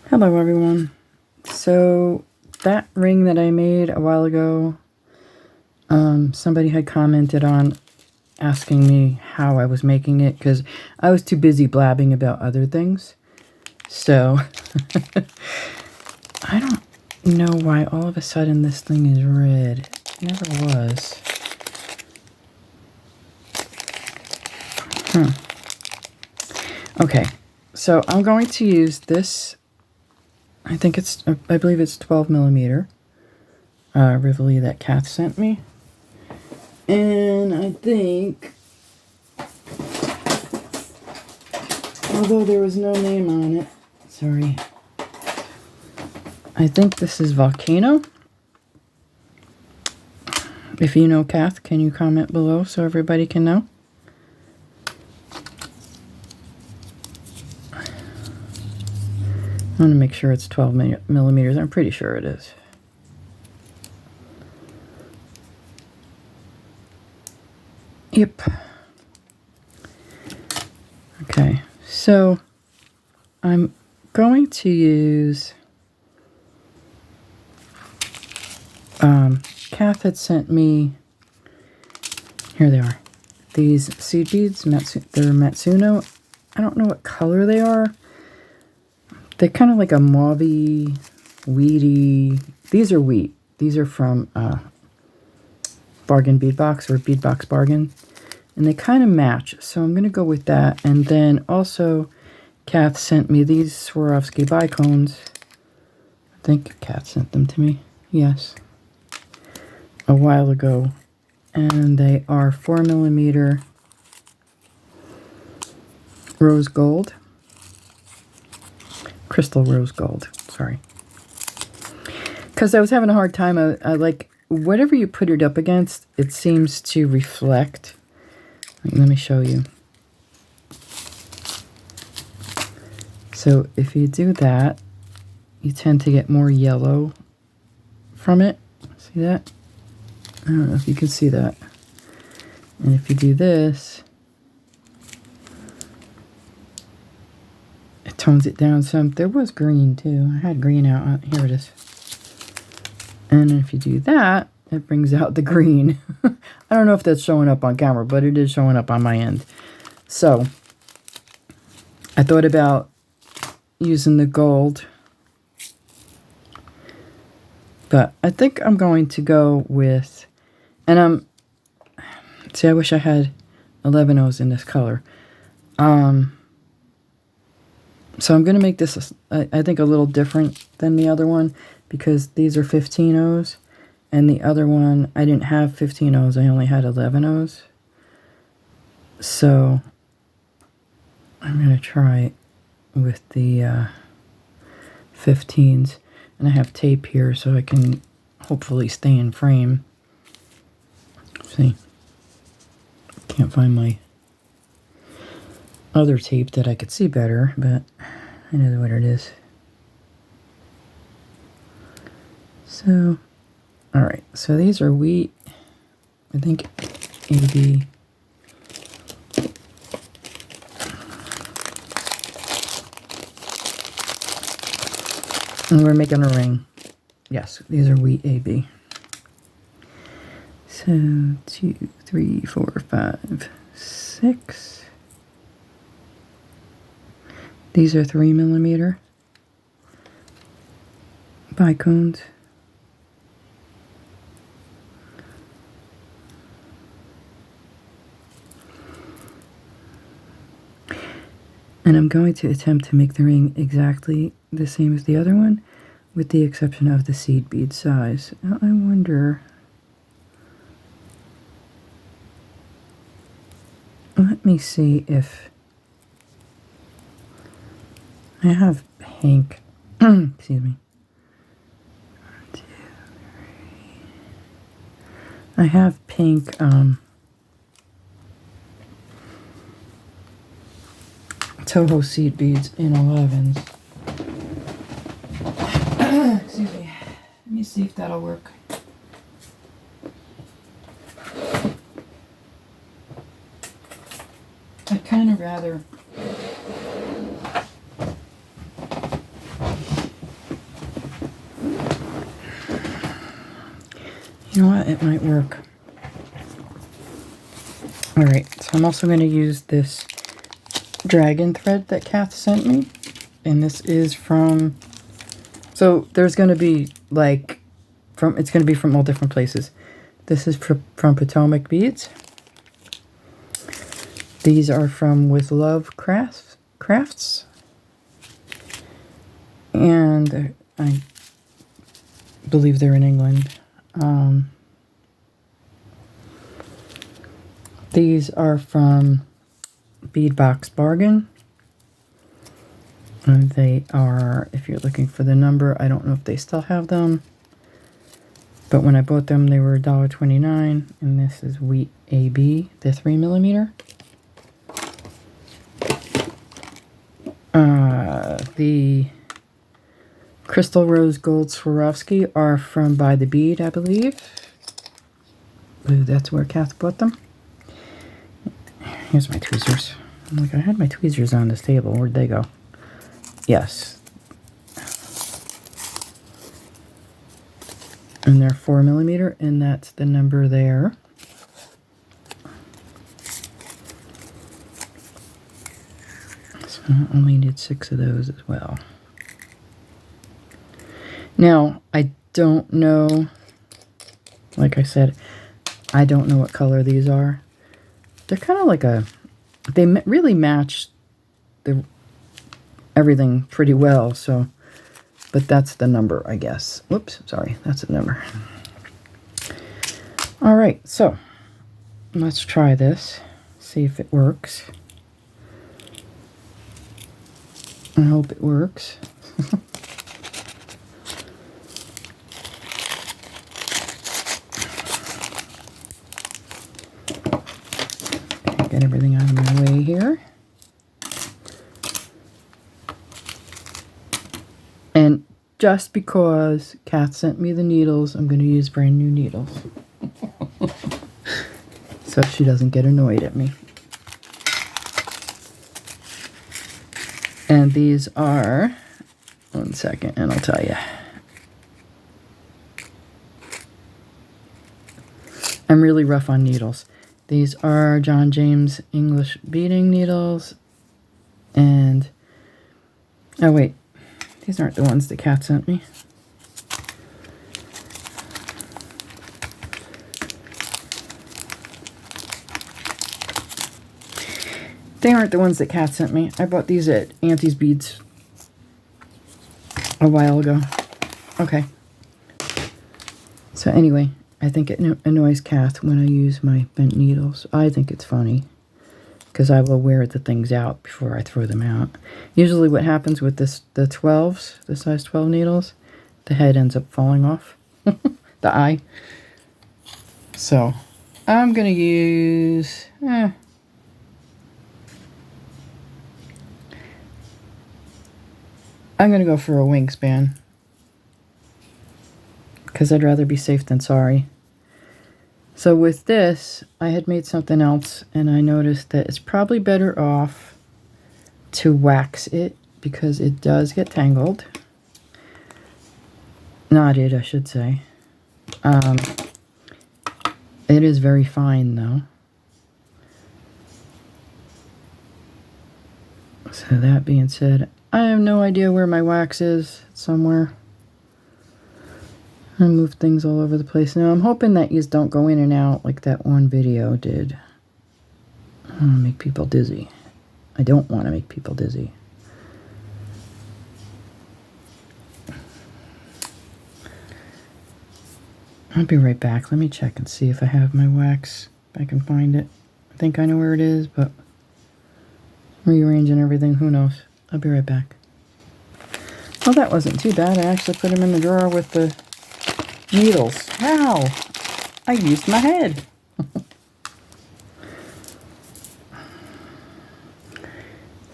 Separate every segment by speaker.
Speaker 1: Hello everyone. So that ring that I made a while ago, somebody had commented on asking me how I was making it because I was too busy blabbing about other things. So I don't know why all of a sudden this thing is red. It never was. Okay, so I'm going to use this. I believe it's 12 millimeter Rivoli that Kath sent me. And I think, although there was no name on it, sorry, I think this is Volcano. If you know, Kath, can you comment below so everybody can know? I want to make sure it's 12 millimeters. I'm pretty sure it is. Yep. Okay, so I'm going to use, Kath had sent me, here they are, these seed beads. They're Matsuno. I don't know what color they are. They're kind of like a mauve-y, weedy. These are wheat. These are from Bargain Beadbox or Beadbox Bargain. And they kind of match. So I'm going to go with that. And then also, Kath sent me these Swarovski Bicones. I think Kath sent them to me. Yes. A while ago. And they are 4 millimeter rose gold. Crystal rose gold, sorry. Because I was having a hard time. I like, whatever you put it up against, it seems to reflect. Let me show you. So if you do that, you tend to get more yellow from it. See that? I don't know if you can see that. And if you do this, it tones it down some. There was green too. I had green out. Here it is. And if you do that, it brings out the green. I don't know if that's showing up on camera, but it is showing up on my end. So I thought about using the gold, but I think I'm going to go with, and see, I wish I had 11 O's in this color. So I'm going to make this, I think, a little different than the other one because these are 15 O's. And the other one, I didn't have 15 O's. I only had 11 O's. So I'm going to try with the 15s. And I have tape here so I can hopefully stay in frame. Let's see. Can't find my other tape that I could see better, but I know what it is. So, all right. So these are wheat. I think AB. And we're making a ring. Yes, these are wheat AB. So 2, 3, 4, 5, 6. These are 3 millimeter bicones. And I'm going to attempt to make the ring exactly the same as the other one, with the exception of the seed bead size. Now, I wonder, let me see if I have pink, excuse me. 1, 2, 3. I have pink, Toho seed beads in 11s. Excuse me. Let me see if that'll work. I'd kind of rather You know what? It might work. Alright, so I'm also going to use this dragon thread that Kath sent me. And this is from... So there's going to be like... It's going to be from all different places. This is from Potomac Beads. These are from With Love Crafts. And I believe they're in England. These are from Beadbox Bargain. And they are, if you're looking for the number, I don't know if they still have them. But when I bought them, they were $1.29. And this is Wheat AB, the 3mm. The Crystal Rose Gold Swarovski are from By the Bead, I believe. Ooh, that's where Kath bought them. Here's my tweezers. I'm like, I had my tweezers on this table. Where'd they go? Yes. And they're 4mm, and that's the number there. So I only need 6 of those as well. Now, I don't know, like I said, I don't know what color these are. They're kind of like they really match everything pretty well, so, but that's the number, I guess. Whoops, sorry, that's the number. All right, so let's try this, see if it works. I hope it works. Get everything out of my way here. And just because Kath sent me the needles, I'm going to use brand new needles. So she doesn't get annoyed at me. And these are, one second and I'll tell you. I'm really rough on needles. These are John James English beading needles. And, oh wait, these aren't the ones that Kath sent me. They aren't the ones that Kath sent me. I bought these at Auntie's Beads a while ago. Okay. So anyway, I think it annoys Kath when I use my bent needles. I think it's funny because I will wear the things out before I throw them out. Usually what happens with the 12s, the size 12 needles, the head ends up falling off. The eye. So I'm going to use... I'm going to go for a wingspan because I'd rather be safe than sorry. So with this, I had made something else and I noticed that it's probably better off to wax it because it does get tangled. Knotted, I should say. It is very fine though. So that being said, I have no idea where my wax is. It's somewhere. I move things all over the place. Now I'm hoping that you don't go in and out like that one video did. I don't want to make people dizzy. I don't want to make people dizzy. I'll be right back. Let me check and see if I have my wax. If I can find it. I think I know where it is, but rearranging everything, who knows. I'll be right back. Well, that wasn't too bad. I actually put them in the drawer with the needles. Wow! I used my head.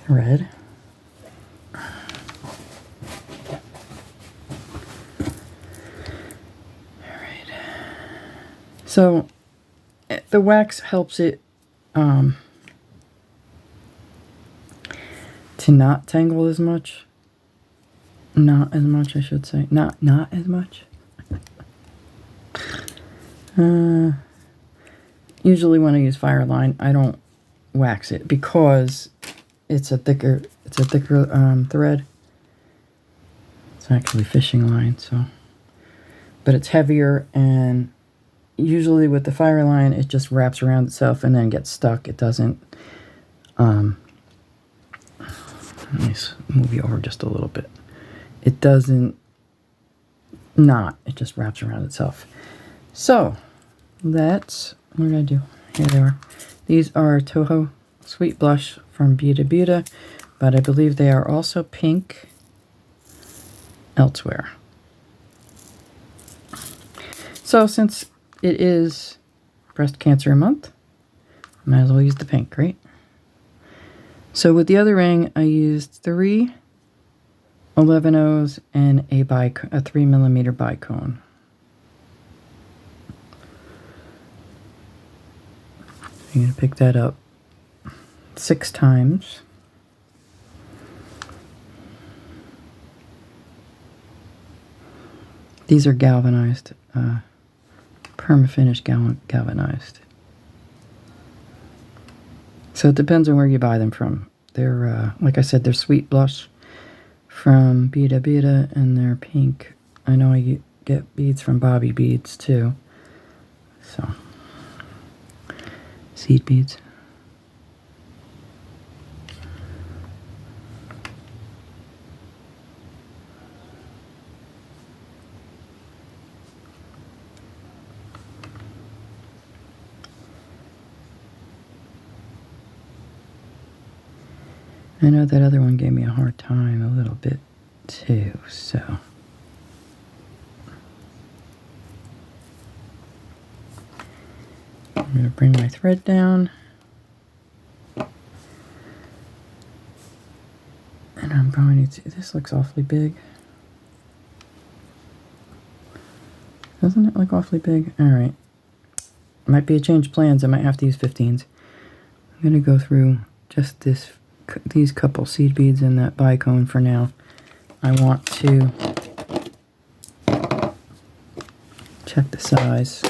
Speaker 1: Thread. Alright. So, the wax helps it to not tangle as much. Not as much, I should say. Not as much. Usually when I use fireline, I don't wax it because it's a thicker thread. It's actually fishing line, so, but it's heavier, and usually with the fireline, it just wraps around itself and then gets stuck. It doesn't. Let me move you over just a little bit. It doesn't knot. It just wraps around itself. So what did I do? Here they are. These are Toho Sweet Blush from Beading, but I believe they are also pink elsewhere. So since it is Breast Cancer Month, might as well use the pink, right? So with the other ring, I used 3 11-0s and a 3mm bicone. I'm going to pick that up 6 times. These are galvanized, perma-finish galvanized. So it depends on where you buy them from. They're, like I said, they're Sweet Blush from Beading, and they're pink. I know I get beads from Bobby Beads too. So, seed beads. I know that other one gave me a hard time a little bit too, so. I'm going to bring my thread down. And I'm going to, this looks awfully big. Doesn't it look awfully big? All right. Might be a change of plans. I might have to use 15s. I'm going to go through just these couple seed beads in that bicone for now. I want to check the size.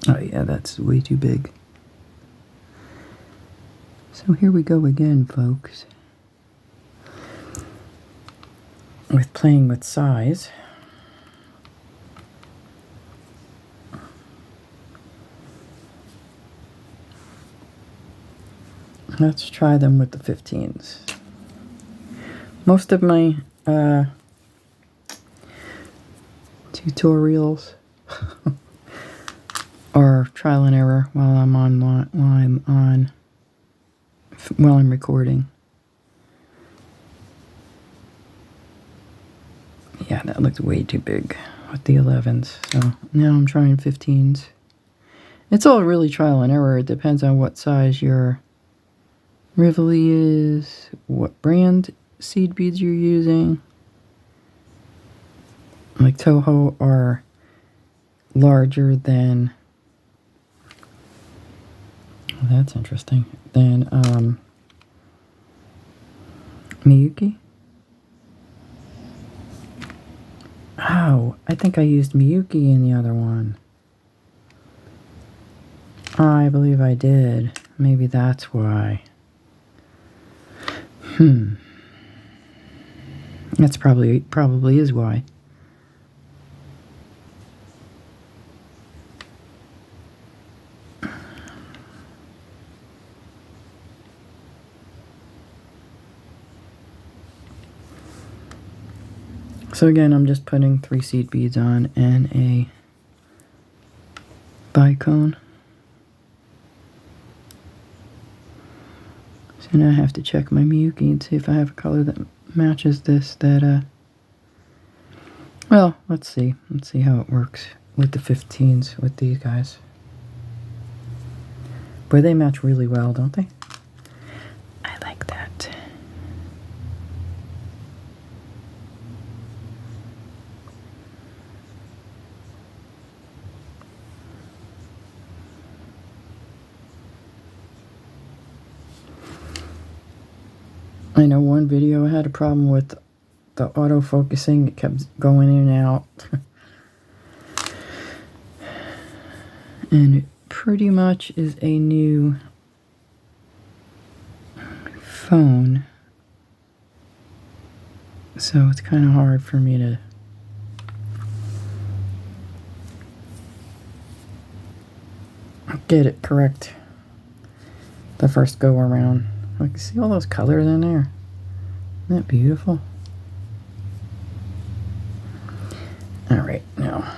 Speaker 1: Oh yeah, that's way too big. So here we go again, folks, with playing with size. Let's try them with the 15s. Most of my tutorials are trial and error while I'm recording. Yeah, that looked way too big with the 11s. So now I'm trying 15s. It's all really trial and error. It depends on what size your Rivoli is, what brand seed beads you're using. Like Toho are larger than, well, that's interesting, than Miyuki. Oh, I think I used Miyuki in the other one. I believe I did. Maybe that's why. That's probably is why. So again, I'm just putting 3 seed beads on and a bicone. So now I have to check my Miyuki and see if I have a color that matches this well, let's see. Let's see how it works with the 15s with these guys. Boy, they match really well, don't they? I like that. I know one video had a problem with the auto-focusing. It kept going in and out. And it pretty much is a new phone. So it's kind of hard for me to get it correct the first go around. I can see all those colors in there. Isn't that beautiful? Alright, now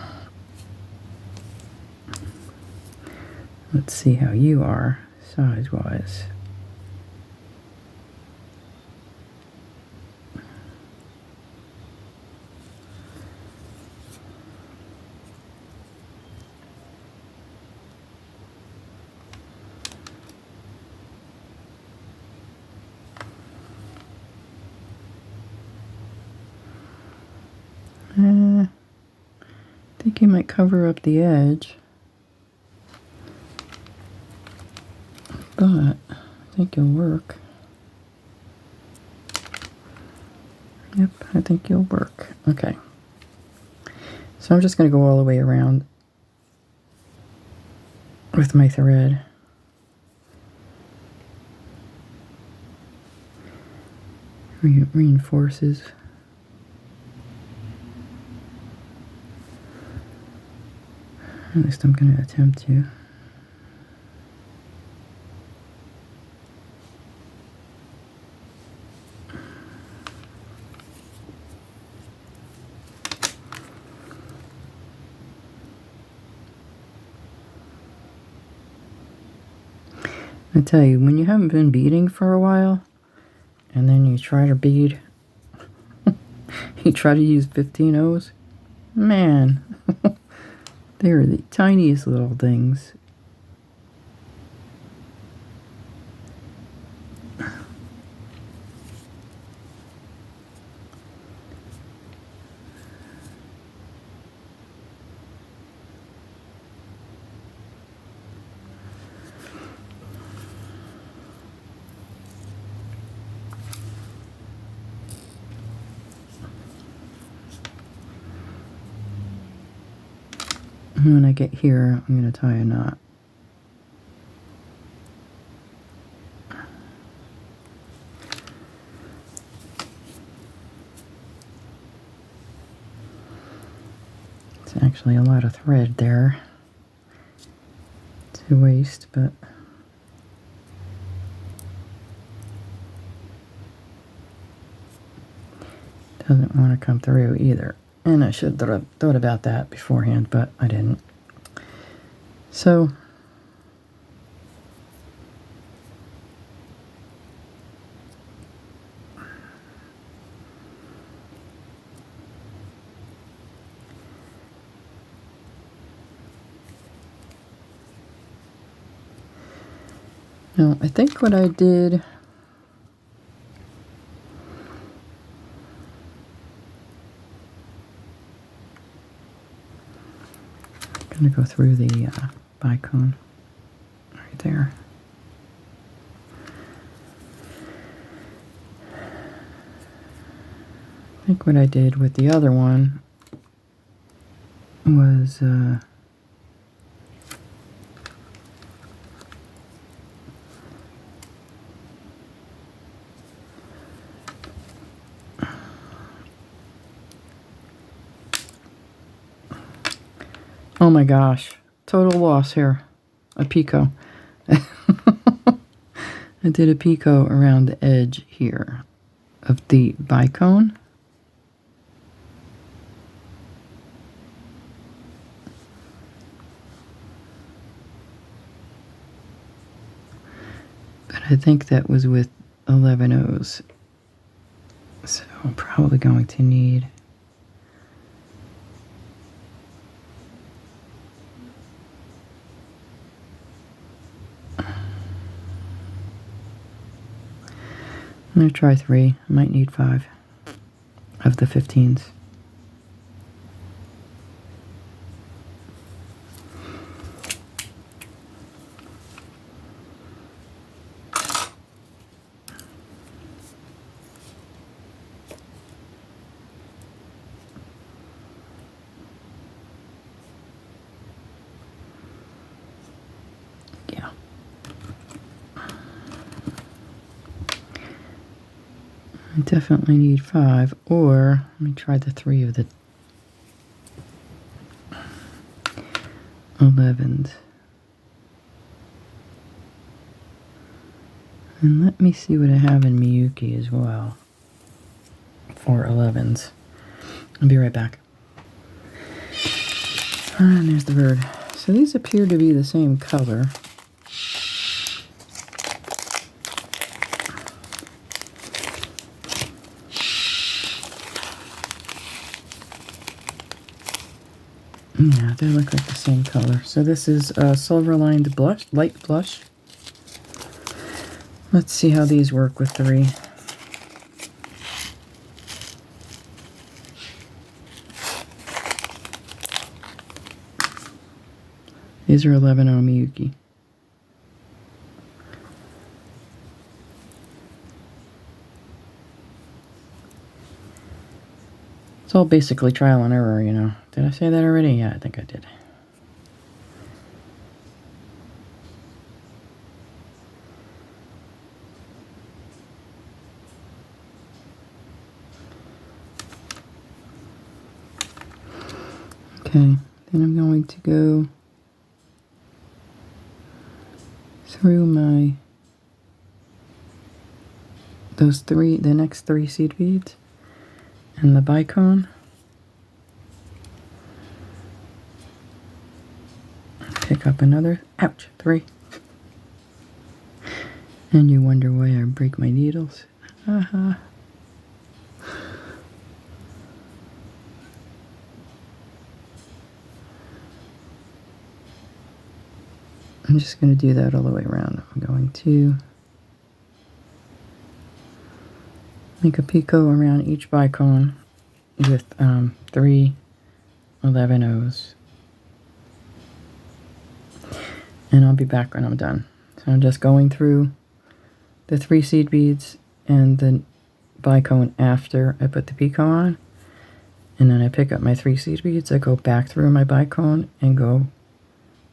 Speaker 1: let's see how you are size-wise. I think you might cover up the edge, but I think you'll work. Yep, I think you'll work. Okay. So I'm just going to go all the way around with my thread. Reinforces. At least I'm going to attempt to. I tell you, when you haven't been beading for a while, and then you try to bead, you try to use 15 O's, man, they're the tiniest little things. When I get here, I'm going to tie a knot. It's actually a lot of thread there to waste, but doesn't want to come through either. And I should have thought about that beforehand, but I didn't. So, now I think what I did, I'm going to go through the bicone right there. I think what I did with the other one was oh my gosh, total loss here. A picot. I did a picot around the edge here of the bicone. But I think that was with 11 O's. So I'm probably going to need I'm going to try 3. I might need 5 of the 15s. I definitely need 5, or let me try the 3 of the 11s. And let me see what I have in Miyuki as well for 11s. I'll be right back. And there's the bird. So these appear to be the same color. Yeah, they look like the same color. So this is silver lined blush, light blush. Let's see how these work with 3. These are 11 on Miyuki. It's all basically trial and error, you know. Did I say that already? Yeah, I think I did. Okay, then I'm going to go through the next 3 seed beads and the bicone. Pick up another, 3. And you wonder why I break my needles. Haha. I'm just going to do that all the way around. I'm going to make a picot around each bicone with 3 11 O's. And I'll be back when I'm done. So I'm just going through the 3 seed beads and the bicone after I put the picot on. And then I pick up my 3 seed beads, I go back through my bicone and go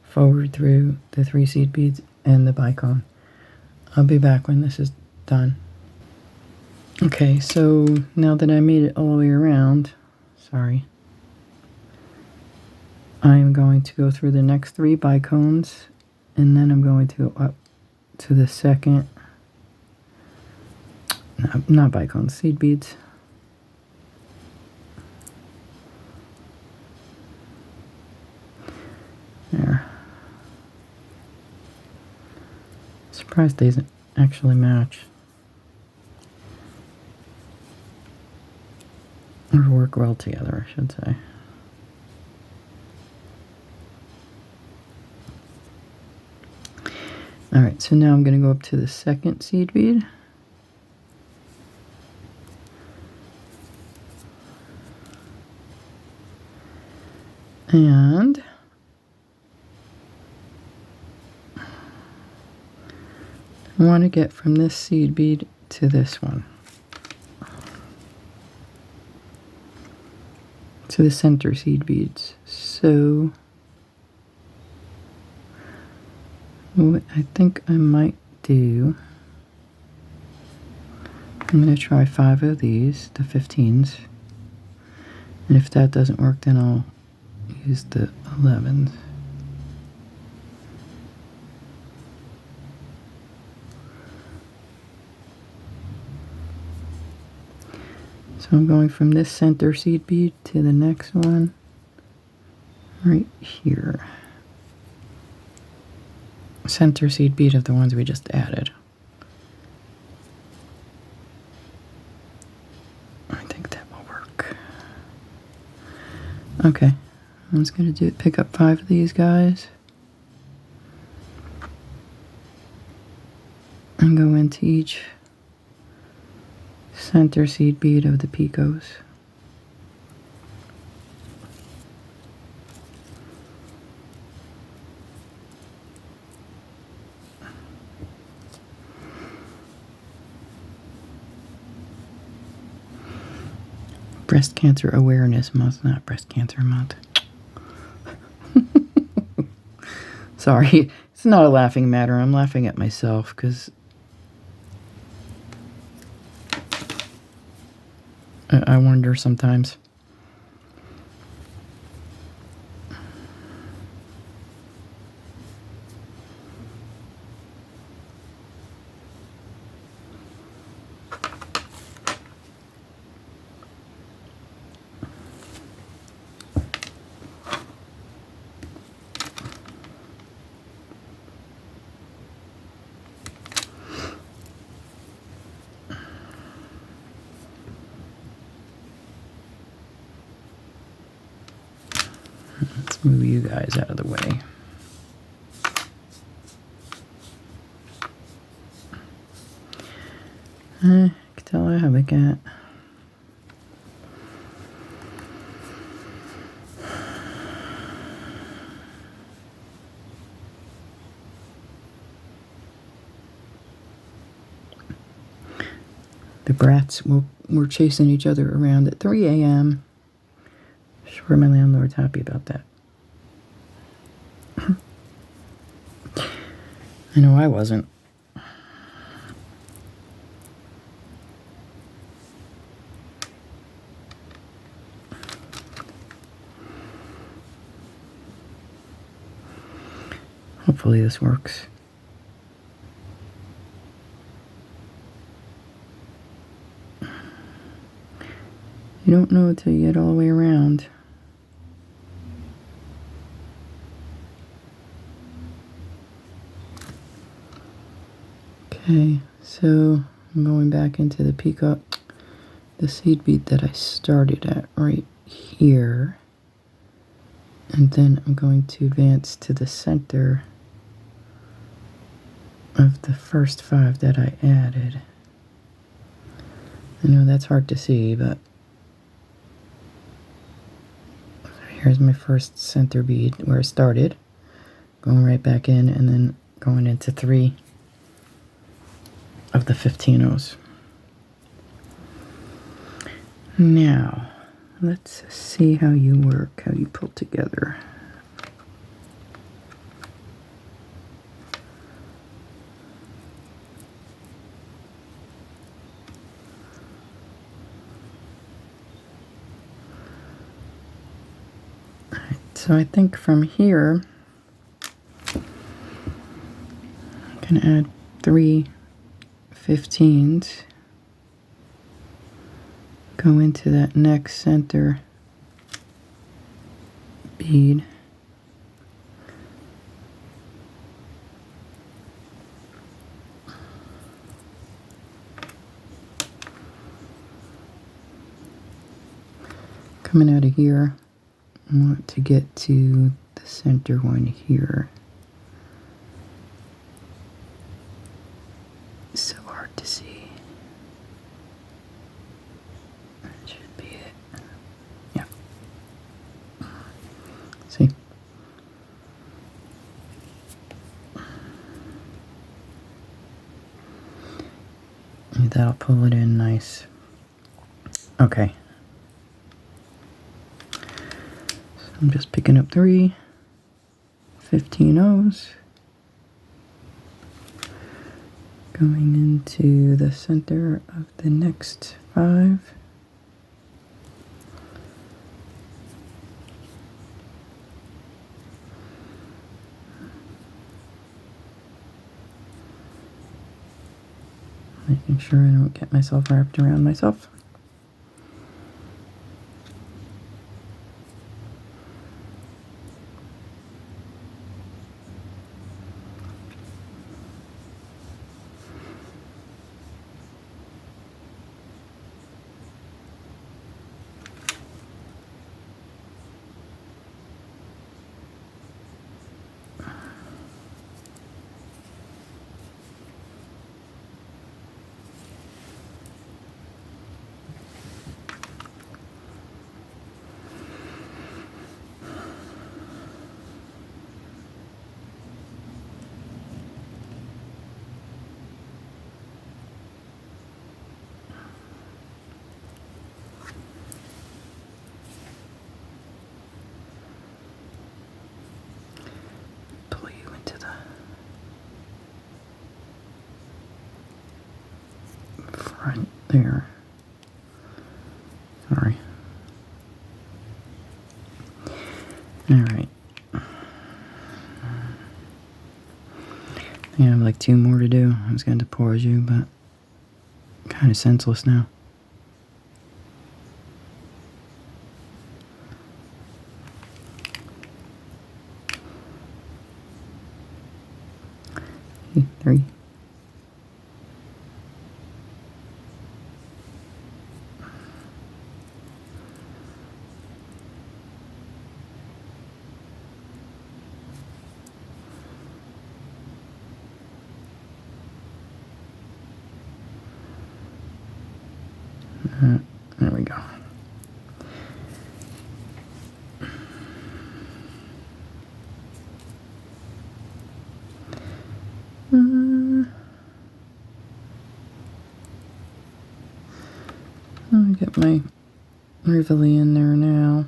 Speaker 1: forward through the 3 seed beads and the bicone. I'll be back when this is done. Okay, so now that I made it all the way around, sorry, I'm going to go through the next 3 bicones, and then I'm going to go up to the second, not bicones, seed beads. There. Surprised they doesn't actually match. Or work well together, I should say. Alright, so now I'm going to go up to the second seed bead. And I want to get from this seed bead to this one. To the center seed beads. So what I think I might do, I'm going to try 5 of these, the 15s. And if that doesn't work, then I'll use the 11s. So I'm going from this center seed bead to the next one, right here. Center seed bead of the ones we just added. I think that will work. Okay, I'm just going to pick up 5 of these guys and go into each center seed bead of the picots. Breast Cancer Awareness Month, not Breast Cancer Month. Sorry, it's not a laughing matter. I'm laughing at myself because I wonder sometimes. Let's move you guys out of the way. I can tell I have a cat. The brats were chasing each other around at 3 a.m. Sure, my landlord's happy about that. I know I wasn't. Hopefully this works. You don't know until you get all the way around. Okay, so I'm going back into the peacock, the seed bead that I started at right here. And then I'm going to advance to the center of the first 5 that I added. I know that's hard to see, but here's my first center bead where I started. Going right back in and then going into 3 of the 15-ohs. Now, let's see how you work, how you pull together. So I think from here, I can add 3 15s, go into that next center bead, coming out of here, I want to get to the center one here. It's so hard to see. That should be it. Yeah. See? That'll pull it in nice. Okay. I'm just picking up 3 15-ohs, going into the center of the next 5. Making sure I don't get myself wrapped around myself. Right there. All right. I have like 2 more to do. I was going to pause you, but kind of senseless now. Three. There we go. I'll get my Rivoli in there now.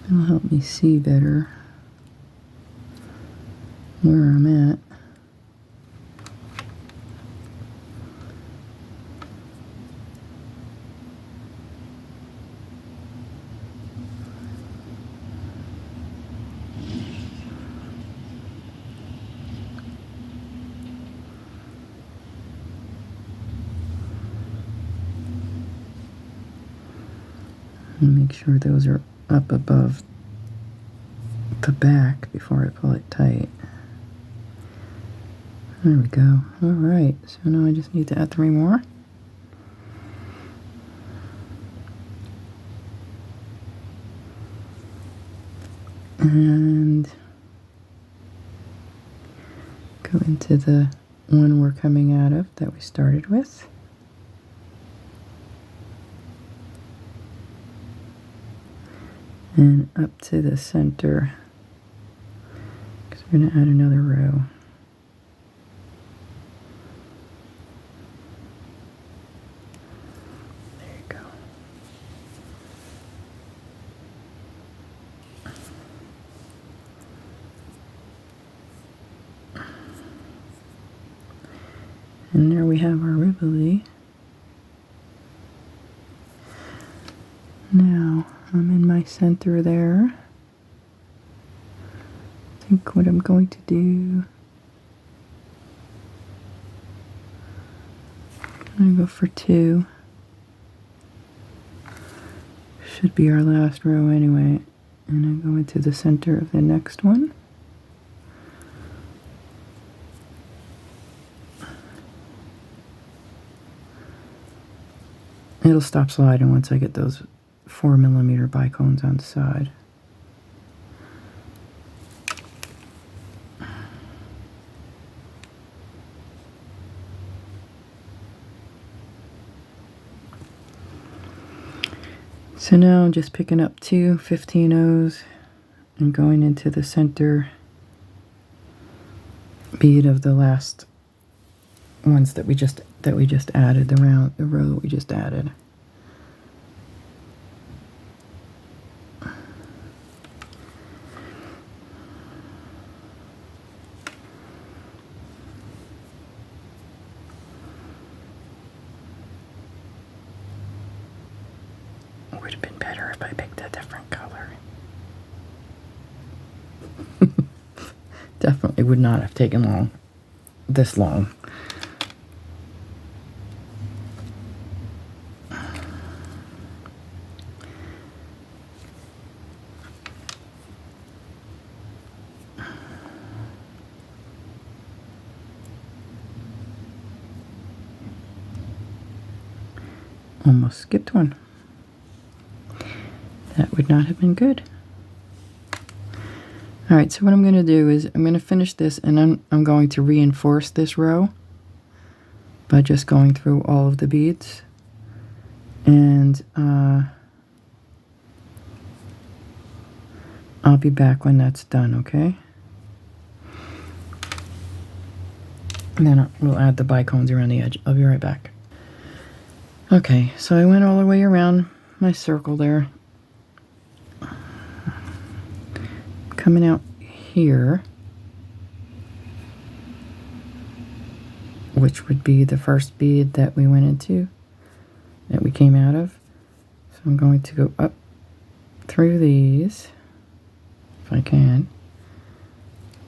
Speaker 1: It'll help me see better where I'm at. And make sure those are up above the back before I pull it tight. There we go. All right, so now I just need to add 3 more. And go into the one we're coming out of that we started with. And up to the center, because we're going to add another row. There you go. And there we have our Rivoli. Now, I'm in my center there. I think what I'm going to do, I'm going to go for 2. Should be our last row anyway. And I go into the center of the next one. It'll stop sliding once I get those 4mm bicones on the side. So now I'm just picking up 2 15-0s and going into the center bead of the last ones that we just added, the row that we just added. Would have been better if I picked a different color. Definitely would not have taken this long. Almost skipped one. That would not have been good. All right, so what I'm going to do is I'm going to finish this, and I'm going to reinforce this row by just going through all of the beads. And I'll be back when that's done, okay? And then we'll add the bicones around the edge. I'll be right back. Okay, so I went all the way around my circle there. Coming out here, which would be the first bead that we went into. that we came out of. So I'm going to go up through these, if I can,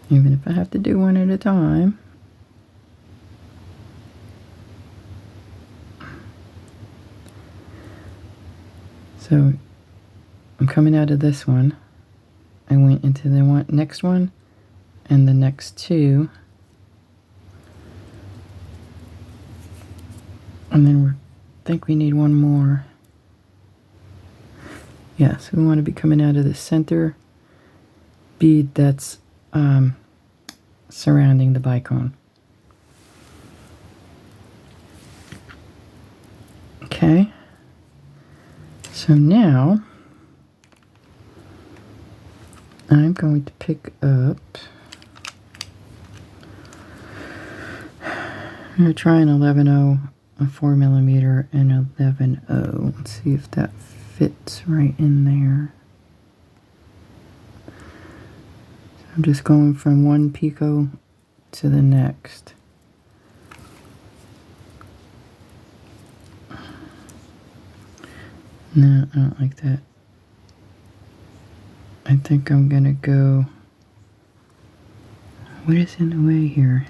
Speaker 1: even if I have to do one at a time. So I'm coming out of this one. I went into the next one and the next two. And then I think we need one more. Yeah, so we want to be coming out of the center bead that's surrounding the bicone. Okay. So now I'm going to pick up, I'm going to try an 11-0, a 4mm, and 11-0. Let's see if that fits right in there. So I'm just going from one picot to the next. No, I don't like that. I think I'm gonna go, what is in the way here?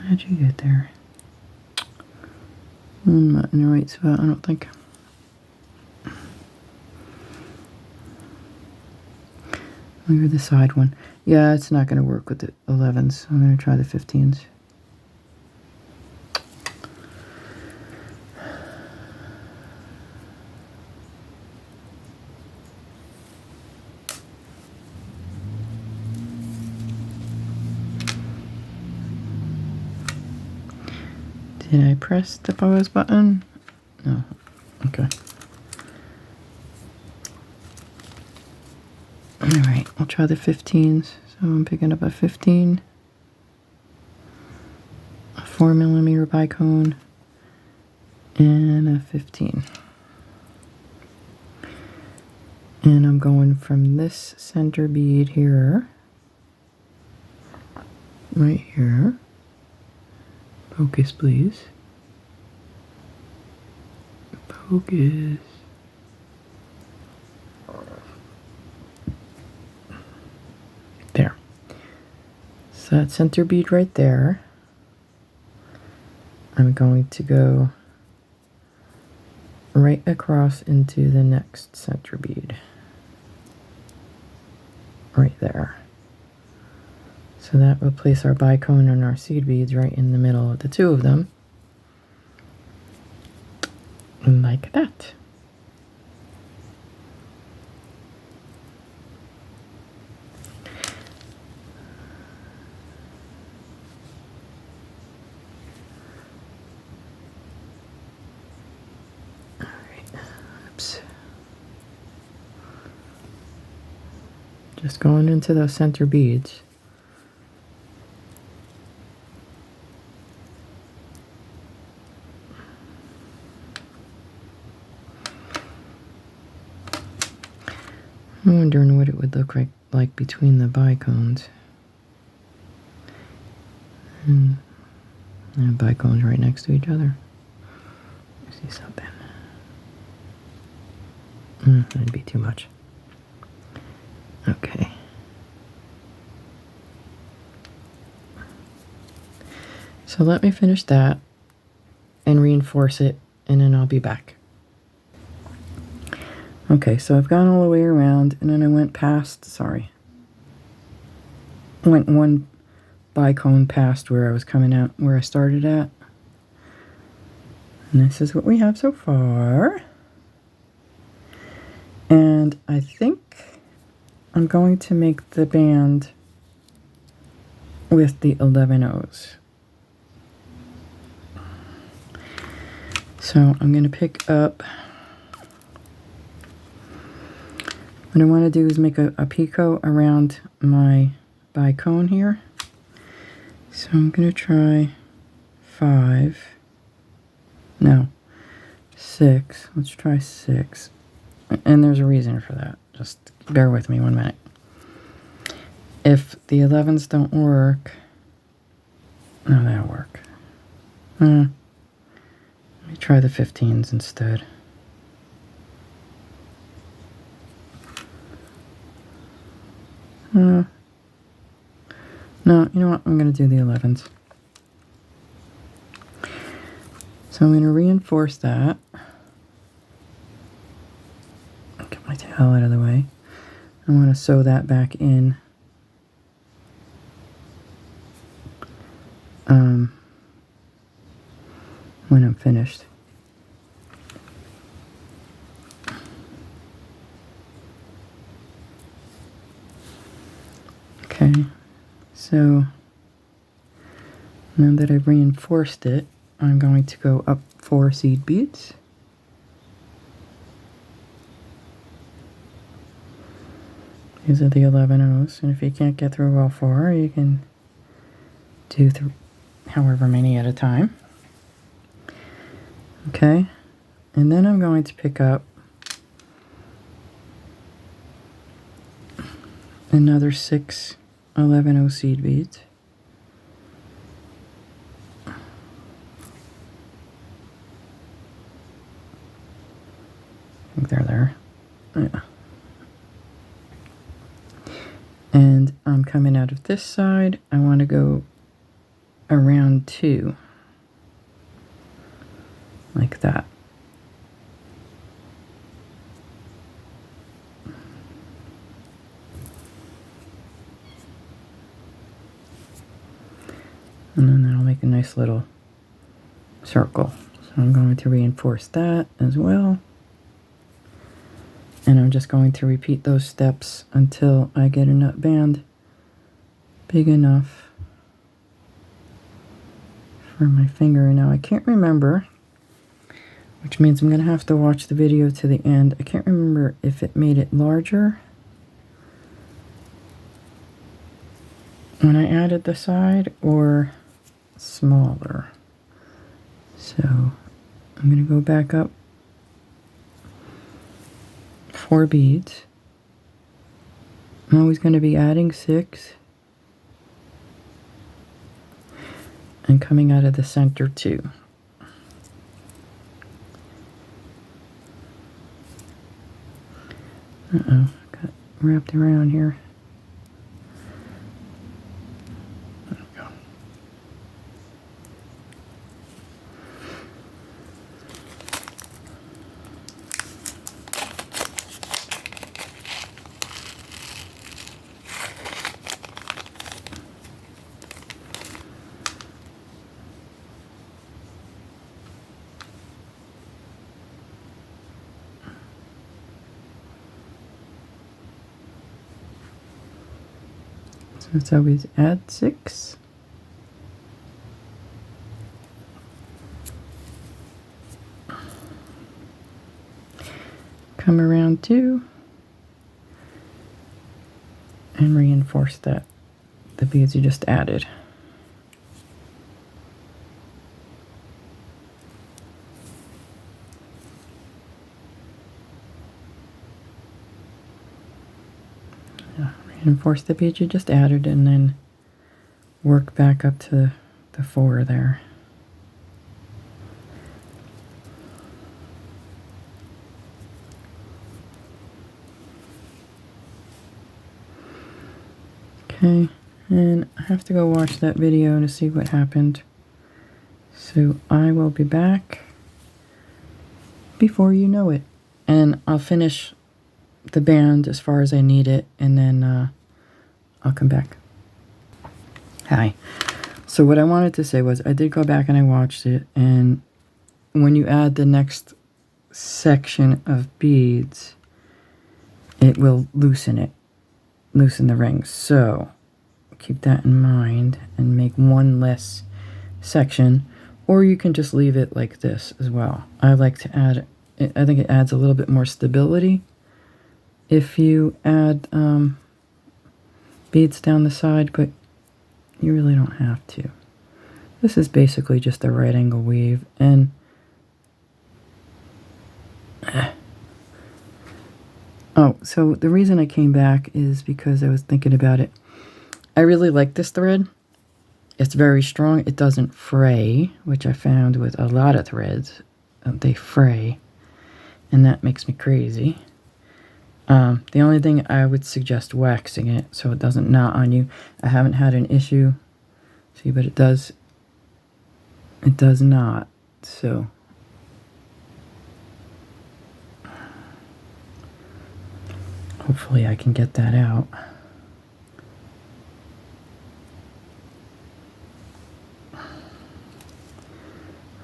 Speaker 1: How'd you get there? I'm not in the right spot, I don't think. Maybe the side one. Yeah, it's not gonna work with the 11s. I'm gonna try the 15s. Did I press the pause button? No. Okay. Alright, I'll try the 15s. So I'm picking up a 15, a 4mm bicone, and a 15. And I'm going from this center bead here, right here. Focus, please. Focus. There. So that center bead right there. I'm going to go right across into the next center bead. Right there. So that will place our bicone and our seed beads right in the middle of the two of them. Like that. All right. Oops. Just going into those center beads. I'm wondering what it would look like between the bicones. And bicones right next to each other. I see something. That'd be too much. Okay. So let me finish that and reinforce it, and then I'll be back. Okay, so I've gone all the way around, and then I went past, went one bicone past where I was coming out, where I started at. And this is what we have so far. And I think I'm going to make the band with the 11-0s. So I'm going to pick up, what I want to do is make a picot around my bicone here. So I'm going to try 5. No, 6. Let's try 6. And there's a reason for that. Just bear with me 1 minute. If the 11s don't work, No, that'll work. Let me try the 15s instead. No, you know what? I'm going to do the 11s. So I'm going to reinforce that. Get my towel out of the way. I want to sew that back in. When I'm finished. Okay, so now that I've reinforced it, I'm going to go up 4 seed beads. These are the 11 O's, and if you can't get through all 4, you can do however many at a time. Okay, and then I'm going to pick up another 6 11 O seed beads. I think they're there. Yeah. And I'm coming out of this side. I want to go around 2. Like that. And then that'll make a nice little circle. So I'm going to reinforce that as well. And I'm just going to repeat those steps until I get a nut band big enough for my finger. Now I can't remember, which means I'm going to have to watch the video to the end. I can't remember if it made it larger when I added the side or smaller. So I'm going to go back up 4 beads. I'm always going to be adding 6 and coming out of the center 2. Uh-oh, got wrapped around here. There we go. So it's always add 6. Come around 2 and reinforce that, the beads you just added. Reinforce the bead you just added and then work back up to the 4 there. Okay, and I have to go watch that video to see what happened. So I will be back before you know it. And I'll finish the band as far as I need it, and then I'll come back. Hi. So what I wanted to say was I did go back and I watched it, and when you add the next section of beads, it will loosen the rings. So keep that in mind and make one less section, or you can just leave it like this as well. I like to add, I think it adds a little bit more stability if you add beads down the side, but you really don't have to. This is basically just a right angle weave, and oh, so the reason I came back is because I was thinking about it. I really like this thread. it's very strong. It doesn't fray, which I found with a lot of threads. They fray, and that makes me crazy. The only thing I would suggest waxing it so it doesn't knot on you. I haven't had an issue. See, but it does not. So hopefully I can get that out.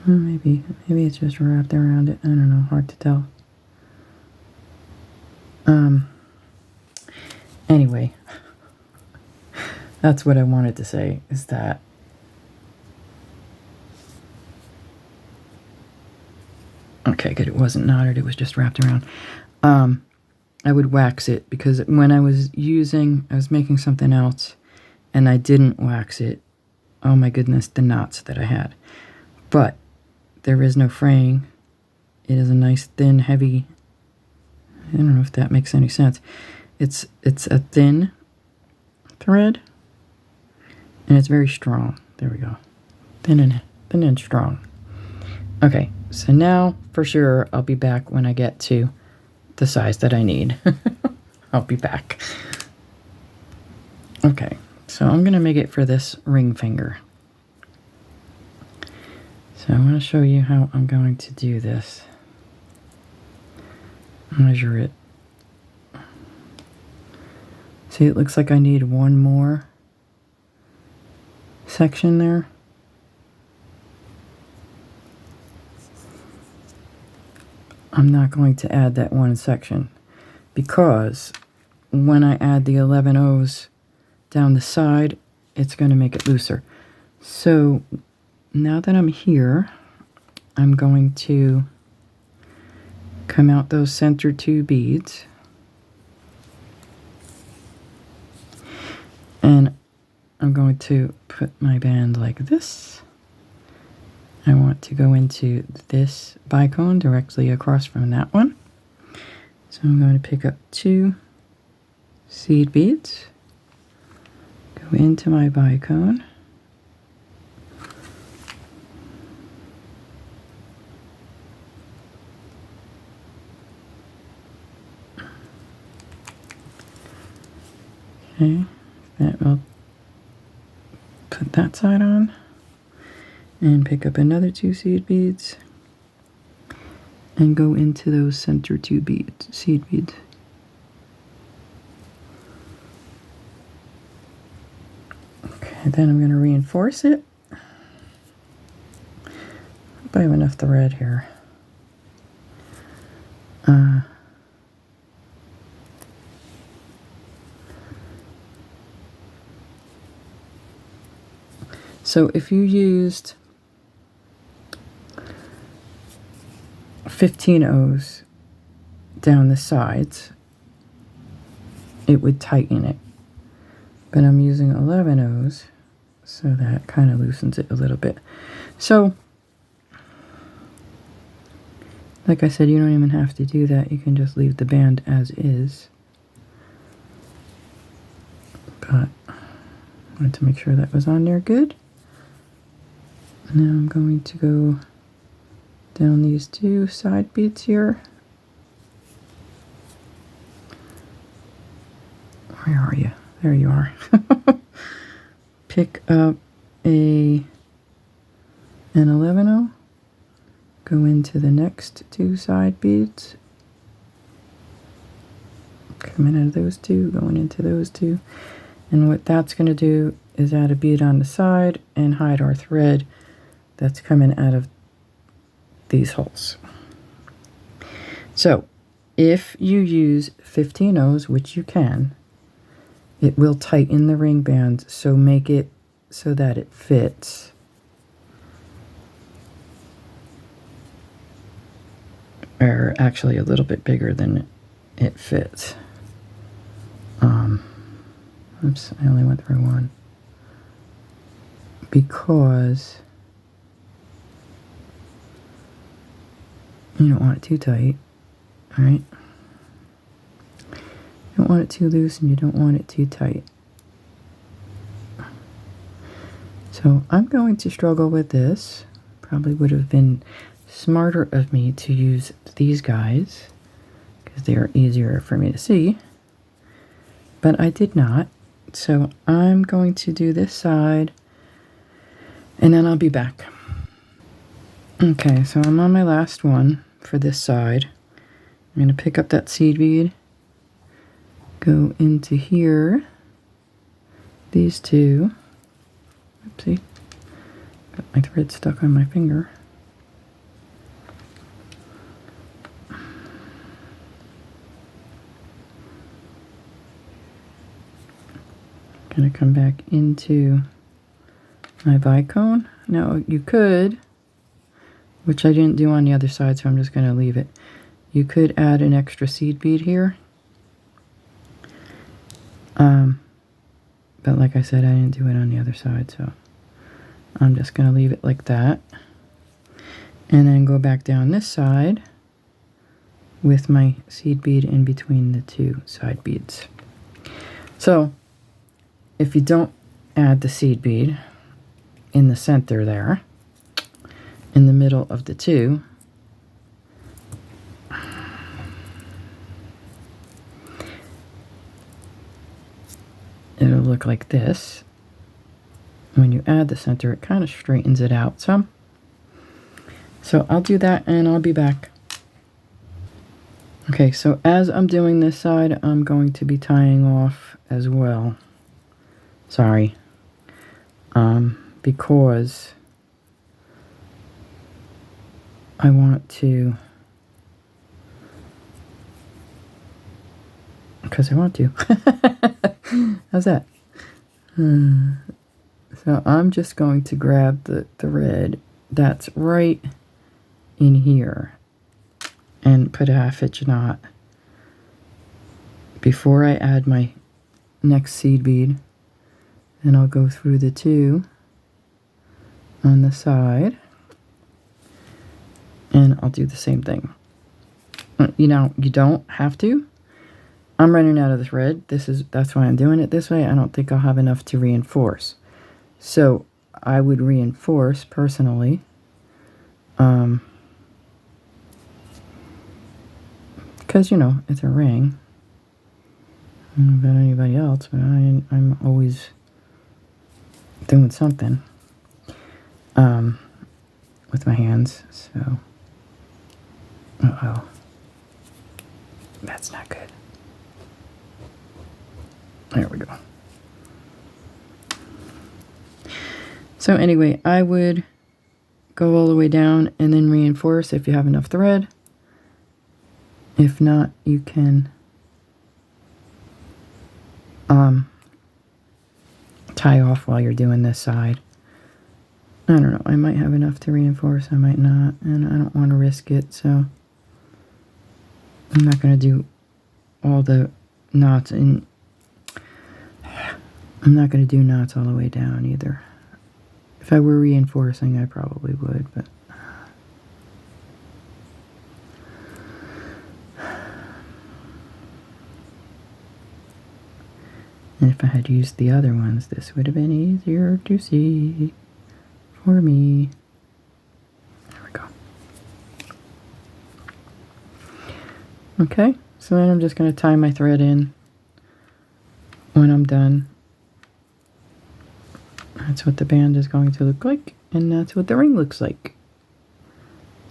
Speaker 1: Maybe it's just wrapped around it. I don't know, hard to tell. Anyway, that's what I wanted to say, is that okay, good, it wasn't knotted, it was just wrapped around. I would wax it, because when I was making something else, and I didn't wax it, oh my goodness, the knots that I had. But there is no fraying. It is a nice, thin, heavy, I don't know if that makes any sense. It's a thin thread, and it's very strong. There we go. Thin and strong. Okay, so now, for sure, I'll be back when I get to the size that I need. I'll be back. Okay, so I'm going to make it for this ring finger. So I want to show you how I'm going to do this. Measure it. See, it looks like I need one more section there. I'm not going to add that one section, because when I add the 11 O's down the side, it's going to make it looser. So now that I'm here, I'm going to come out those center 2 beads, and I'm going to put my band like this. I want to go into this bicone directly across from that one. So I'm going to pick up 2 seed beads, go into my bicone, okay, that will put that side on, and pick up another 2 seed beads and go into those center 2 seed beads. Okay, then I'm going to reinforce it. Hope I have enough thread here. So if you used 15 O's down the sides, it would tighten it. But I'm using 11 O's, so that kind of loosens it a little bit. So, like I said, you don't even have to do that. You can just leave the band as is. But I wanted to make sure that was on there good. Now I'm going to go down these 2 side beads here. Where are you? There you are. Pick up an 11-0, go into the next 2 side beads, coming out of those 2, going into those 2, and what that's going to do is add a bead on the side and hide our thread that's coming out of these holes. So if you use 15 O's, which you can, it will tighten the ring band, so make it so that it fits. Or actually a little bit bigger than it fits. Oops, I only went through one. Because you don't want it too tight, right? You don't want it too loose and you don't want it too tight. So I'm going to struggle with this. Probably would have been smarter of me to use these guys because they are easier for me to see. But I did not. So I'm going to do this side and then I'll be back. Okay, so I'm on my last one for this side. I'm going to pick up that seed bead, go into here, these two. Oopsie, got my thread stuck on my finger. Going to come back into my bicone. Now you could, which I didn't do on the other side, so I'm just going to leave it. You could add an extra seed bead here. But like I said, I didn't do it on the other side, so I'm just going to leave it like that. And then go back down this side with my seed bead in between the two side beads. So if you don't add the seed bead in the center there, in the middle of the two, it'll look like this. When you add the center, it kind of straightens it out some. So I'll do that and I'll be back. Okay, so as I'm doing this side, I'm going to be tying off as well. Sorry. Because I want to... Because I want to. How's that? So I'm just going to grab the thread that's right in here and put a 1/2 inch knot before I add my next seed bead. And I'll go through the two on the side and I'll do the same thing. You know, you don't have to. I'm running out of the thread. That's why I'm doing it this way. I don't think I'll have enough to reinforce. So I would reinforce personally. Because, you know, it's a ring. I don't know about anybody else, but I'm always doing something with my hands. So, uh-oh. That's not good. There we go. So anyway, I would go all the way down and then reinforce if you have enough thread. If not, you can tie off while you're doing this side. I don't know. I might have enough to reinforce. I might not. And I don't want to risk it, so I'm not going to do all the knots in. I'm not going to do knots all the way down either. If I were reinforcing, I probably would, but and if I had used the other ones, this would have been easier to see for me. There we go. Okay, so then I'm just going to tie my thread in when I'm done. That's what the band is going to look like, and that's what the ring looks like.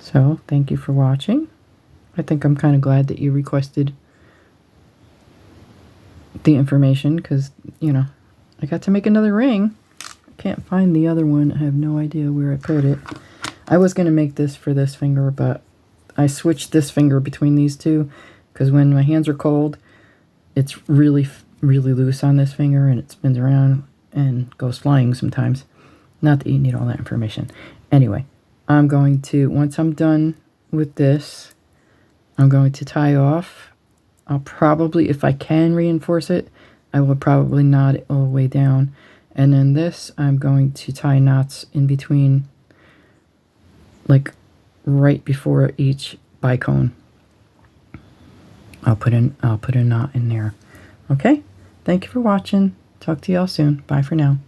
Speaker 1: So, thank you for watching. I think I'm kind of glad that you requested the information, because, you know, I got to make another ring. I can't find the other one. I have no idea where I put it. I was going to make this for this finger, but I switched this finger between these two, because when my hands are cold, it's really, really loose on this finger, and it spins around and goes flying sometimes. Not that you need all that information. Anyway, I'm going to, once I'm done with this, I'm going to tie off. I'll probably, if I can reinforce it, I will probably knot it all the way down. And then this, I'm going to tie knots in between, like right before each bicone. I'll put a knot in there. Okay? Thank you for watching. Talk to y'all soon. Bye for now.